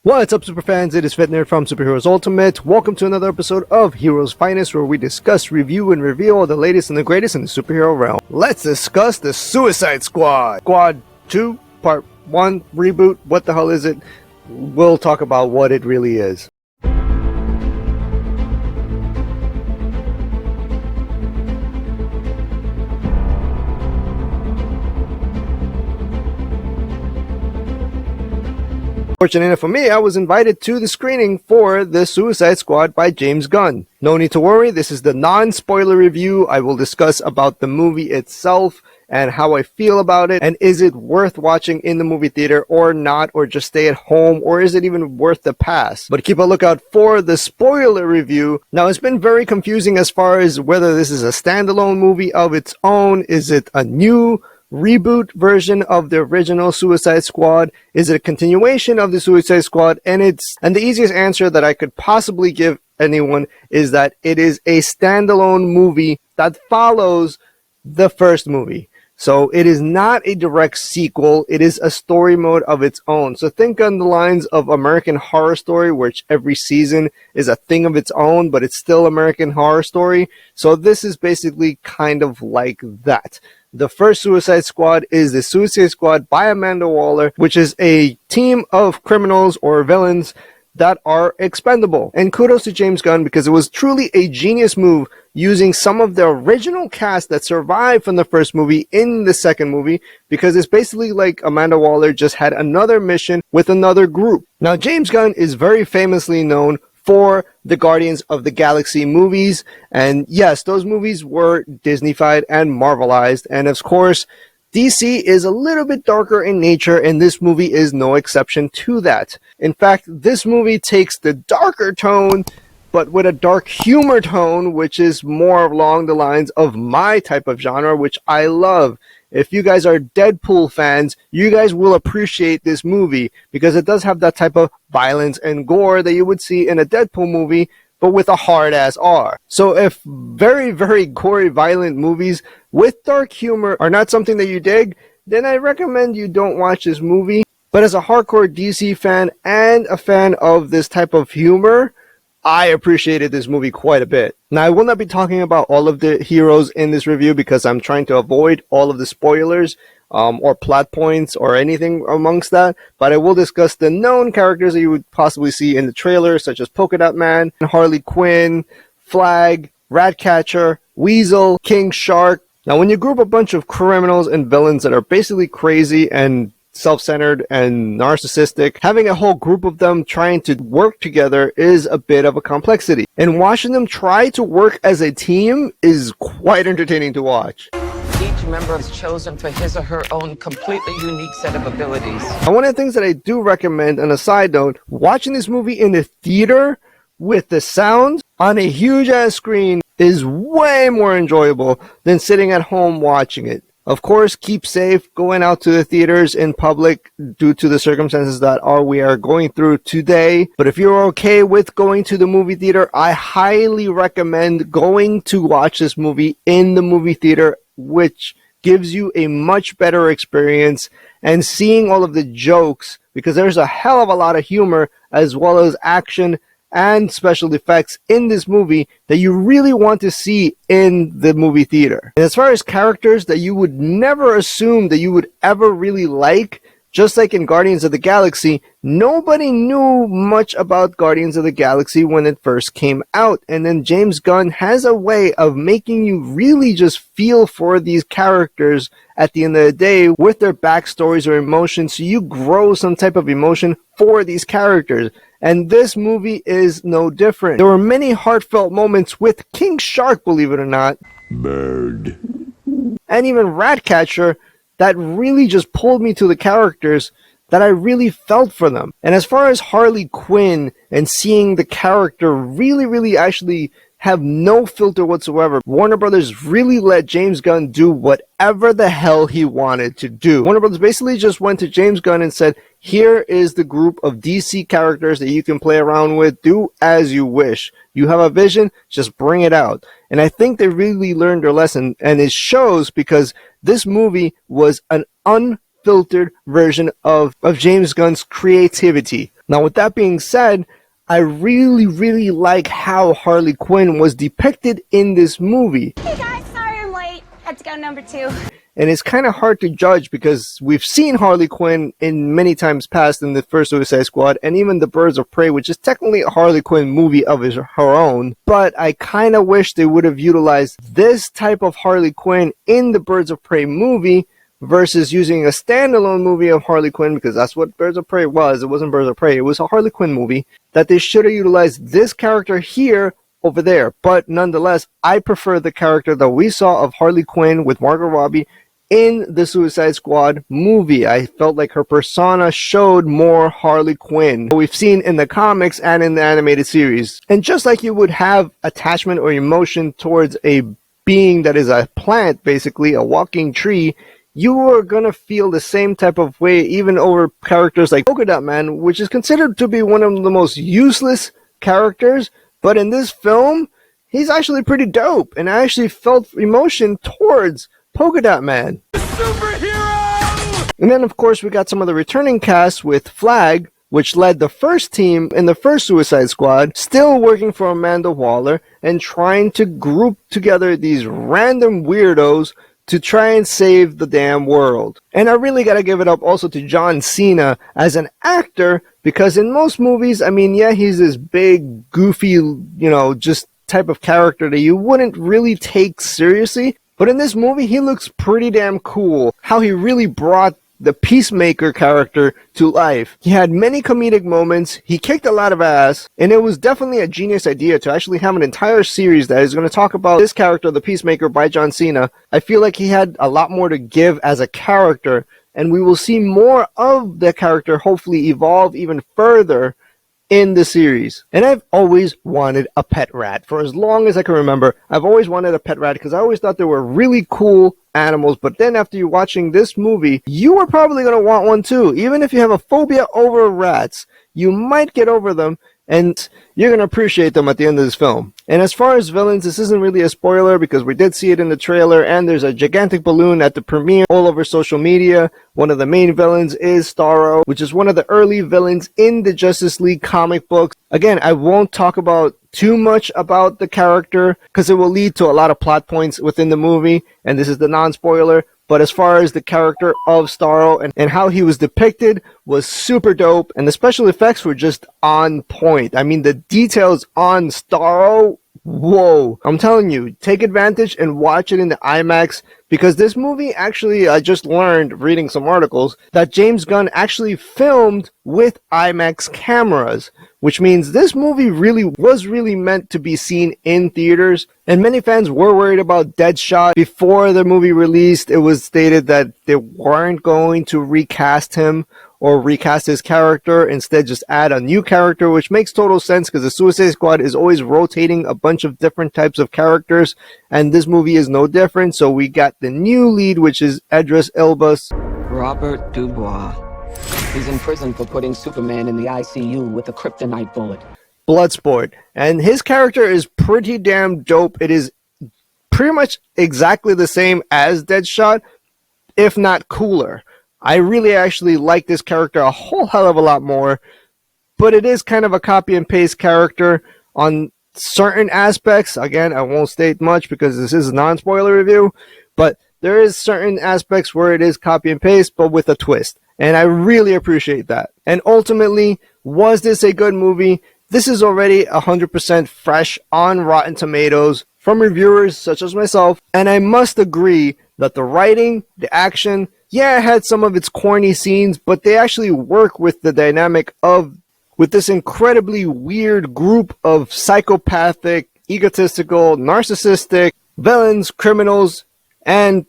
What's up, superfans? It is FitNerd from Superheroes Ultimate. Welcome to another episode of Heroes Finest, where we discuss, review, and reveal the latest and the greatest in the superhero realm. Let's discuss the Suicide Squad. Squad 2, Part 1, reboot. What the hell is it? We'll talk about what it really is. Fortunate enough for me, I was invited to the screening for The Suicide Squad by James Gunn. No need to worry, this is the non-spoiler review. I will discuss about the movie itself and how I feel about it, and is it worth watching in the movie theater or not, or just stay at home, or is it even worth the pass? But keep a lookout for the spoiler review. Now, it's been very confusing as far as whether this is a standalone movie of its own. Is it a new reboot version of the original Suicide Squad? Is it a continuation of the Suicide Squad? And the easiest answer that I could possibly give anyone is that it is a standalone movie that follows the first movie. So it is not a direct sequel. It is a story mode of its own. So think on the lines of American Horror Story, which every season is a thing of its own, but it's still American Horror Story. So this is basically kind of like that. The first Suicide Squad is the Suicide Squad by Amanda Waller, which is a team of criminals or villains that are expendable. And kudos to James Gunn, because it was truly a genius move using some of the original cast that survived from the first movie in the second movie, because it's basically like Amanda Waller just had another mission with another group. Now, James Gunn is very famously known for the Guardians of the Galaxy movies, and yes, those movies were Disneyfied and Marvelized, and of course DC is a little bit darker in nature, and this movie is no exception to that. In fact, this movie takes the darker tone but with a dark humor tone, which is more along the lines of my type of genre, which I love. If you guys are Deadpool fans, you guys will appreciate this movie, because it does have that type of violence and gore that you would see in a Deadpool movie, but with a hard-ass R. So if very, very gory, violent movies with dark humor are not something that you dig, then I recommend you don't watch this movie. But as a hardcore DC fan and a fan of this type of humor, I appreciated this movie quite a bit. Now, I will not be talking about all of the heroes in this review, because I'm trying to avoid all of the spoilers or plot points or anything amongst that, but I will discuss the known characters that you would possibly see in the trailer, such as Polka Dot Man, Harley Quinn, Flag, Ratcatcher, Weasel, King Shark. Now, when you group a bunch of criminals and villains that are basically crazy and self-centered and narcissistic, having a whole group of them trying to work together is a bit of a complexity. And watching them try to work as a team is quite entertaining to watch. Each member is chosen for his or her own completely unique set of abilities. And one of the things that I do recommend, on a side note, watching this movie in the theater with the sound on a huge ass screen is way more enjoyable than sitting at home watching it. Of course, keep safe going out to the theaters in public due to the circumstances that we are going through today. But if you're okay with going to the movie theater, I highly recommend going to watch this movie in the movie theater, which gives you a much better experience, and seeing all of the jokes, because there's a hell of a lot of humor as well as action and special effects in this movie that you really want to see in the movie theater. And as far as characters that you would never assume that you would ever really like, just like in Guardians of the Galaxy, nobody knew much about Guardians of the Galaxy when it first came out. And then James Gunn has a way of making you really just feel for these characters at the end of the day with their backstories or emotions, so you grow some type of emotion for these characters. And this movie is no different. There were many heartfelt moments with King Shark, believe it or not. Bird. And even Ratcatcher, that really just pulled me to the characters, that I really felt for them. And as far as Harley Quinn and seeing the character really actually have no filter whatsoever, Warner Brothers really let James Gunn do whatever the hell he wanted to do. Warner Brothers basically just went to James Gunn and said, here is the group of DC characters that you can play around with. Do as you wish. You have a vision, just bring it out. And I think they really learned their lesson, and it shows, because this movie was an unfiltered version of James Gunn's creativity. Now, with that being said, I really like how Harley Quinn was depicted in this movie. Hey guys, sorry I'm late. Had to go number 2. And it's kind of hard to judge because we've seen Harley Quinn in many times past in the first Suicide Squad and even the Birds of Prey, which is technically a Harley Quinn movie of her own. But I kind of wish they would have utilized this type of Harley Quinn in the Birds of Prey movie versus using a standalone movie of Harley Quinn, because that's what Birds of Prey was. It wasn't Birds of Prey. It was a Harley Quinn movie. That they should have utilized this character here over there. But nonetheless, I prefer the character that we saw of Harley Quinn with Margot Robbie in the Suicide Squad movie. I felt like her persona showed more Harley Quinn we've seen in the comics and in the animated series. And just like you would have attachment or emotion towards a being that is a plant, basically a walking tree, you are gonna feel the same type of way even over characters like Polka Dot Man, which is considered to be one of the most useless characters, but in this film, he's actually pretty dope, and I actually felt emotion towards Polka Dot Man. Superhero! And then, of course, we got some of the returning cast with Flag, which led the first team in the first Suicide Squad, still working for Amanda Waller and trying to group together these random weirdos to try and save the damn world. And I really gotta give it up also to John Cena as an actor, because in most movies, I mean, yeah, he's this big, goofy, just type of character that you wouldn't really take seriously. But in this movie, he looks pretty damn cool. How he really brought the Peacemaker character to life. He had many comedic moments, he kicked a lot of ass, and it was definitely a genius idea to actually have an entire series that is going to talk about this character, the Peacemaker, by John Cena. I feel like he had a lot more to give as a character, and we will see more of the character hopefully evolve even further in the series. And I've always wanted a pet rat. For as long as I can remember, I've always wanted a pet rat because I always thought they were really cool animals. But then after you watching this movie, you are probably going to want one too. Even if you have a phobia over rats, you might get over them and you're going to appreciate them at the end of this film. And as far as villains, this isn't really a spoiler because we did see it in the trailer, and there's a gigantic balloon at the premiere all over social media. One of the main villains is Starro, which is one of the early villains in the Justice League comic books. Again, I won't talk about too much about the character because it will lead to a lot of plot points within the movie, and this is the non-spoiler. But as far as the character of Starro and how he was depicted was super dope, and the special effects were just on point. I mean, the details on Starro, whoa. I'm telling you, take advantage and watch it in the IMAX, because this movie actually, I just learned reading some articles that James Gunn actually filmed with IMAX cameras, which means this movie was really meant to be seen in theaters. And many fans were worried about Deadshot. Before the movie released, it was stated that they weren't going to recast him or recast his character, instead just add a new character, which makes total sense because the Suicide Squad is always rotating a bunch of different types of characters, and this movie is no different. So we got the new lead, which is Idris Elba's Robert Dubois. He's in prison for putting Superman in the ICU with a kryptonite bullet. Bloodsport, and his character is pretty damn dope. It is pretty much exactly the same as Deadshot, if not cooler. I really actually like this character a whole hell of a lot more, but it is kind of a copy and paste character on certain aspects. Again, I won't state much because this is a non-spoiler review, but there is certain aspects where it is copy and paste, but with a twist. And I really appreciate that. And ultimately, was this a good movie? This is already 100% fresh on Rotten Tomatoes from reviewers such as myself. And I must agree that the writing, the action, yeah, it had some of its corny scenes, but they actually work with the dynamic with this incredibly weird group of psychopathic, egotistical, narcissistic villains, criminals, and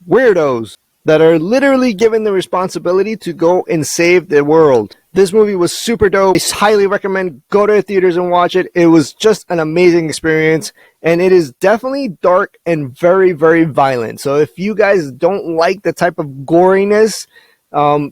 weirdos that are literally given the responsibility to go and save the world. This movie was super dope. I highly recommend go to the theaters and watch it. It was just an amazing experience, and it is definitely dark and very, very violent. So if you guys don't like the type of goriness,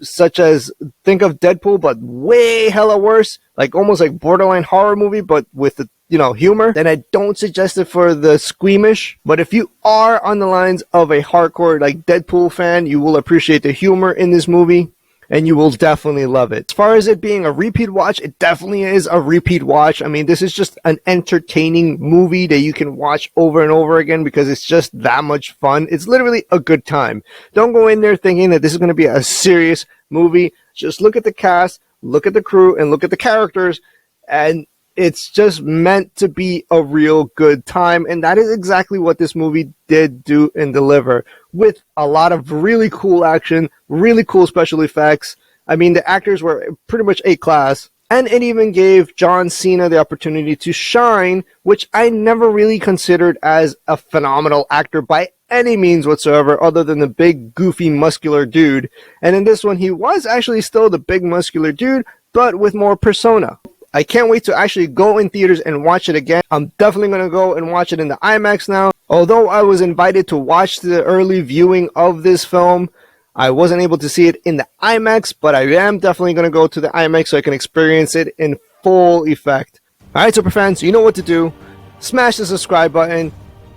such as, think of Deadpool, but way hella worse, like almost like borderline horror movie, but with the humor, then I don't suggest it for the squeamish. But if you are on the lines of a hardcore like Deadpool fan, you will appreciate the humor in this movie. and you will definitely love it. As far as it being a repeat watch, it definitely is a repeat watch. I mean, this is just an entertaining movie that you can watch over and over again because it's just that much fun. It's literally a good time. Don't go in there thinking that this is going to be a serious movie. Just look at the cast, look at the crew, and look at the characters, and it's just meant to be a real good time, and that is exactly what this movie did do and deliver, with a lot of really cool action, really cool special effects. I mean, the actors were pretty much A-class, and it even gave John Cena the opportunity to shine, which I never really considered as a phenomenal actor by any means whatsoever, other than the big, goofy, muscular dude. And in this one, he was actually still the big, muscular dude, but with more persona. I can't wait to actually go in theaters and watch it again. I'm definitely going to go and watch it in the IMAX now. Although I was invited to watch the early viewing of this film, I wasn't able to see it in the IMAX, but I am definitely going to go to the IMAX so I can experience it in full effect. Alright, super fans, you know what to do. Smash the subscribe button,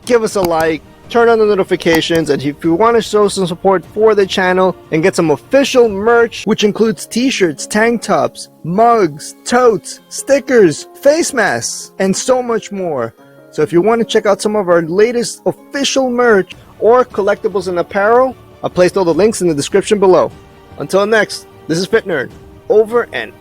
give us a like, turn on the notifications, and if you want to show some support for the channel and get some official merch, which includes t-shirts, tank tops, mugs, totes, stickers, face masks, and so much more. So if you want to check out some of our latest official merch or collectibles and apparel, I've placed all the links in the description below. Until next, this is Fit Nerd, over and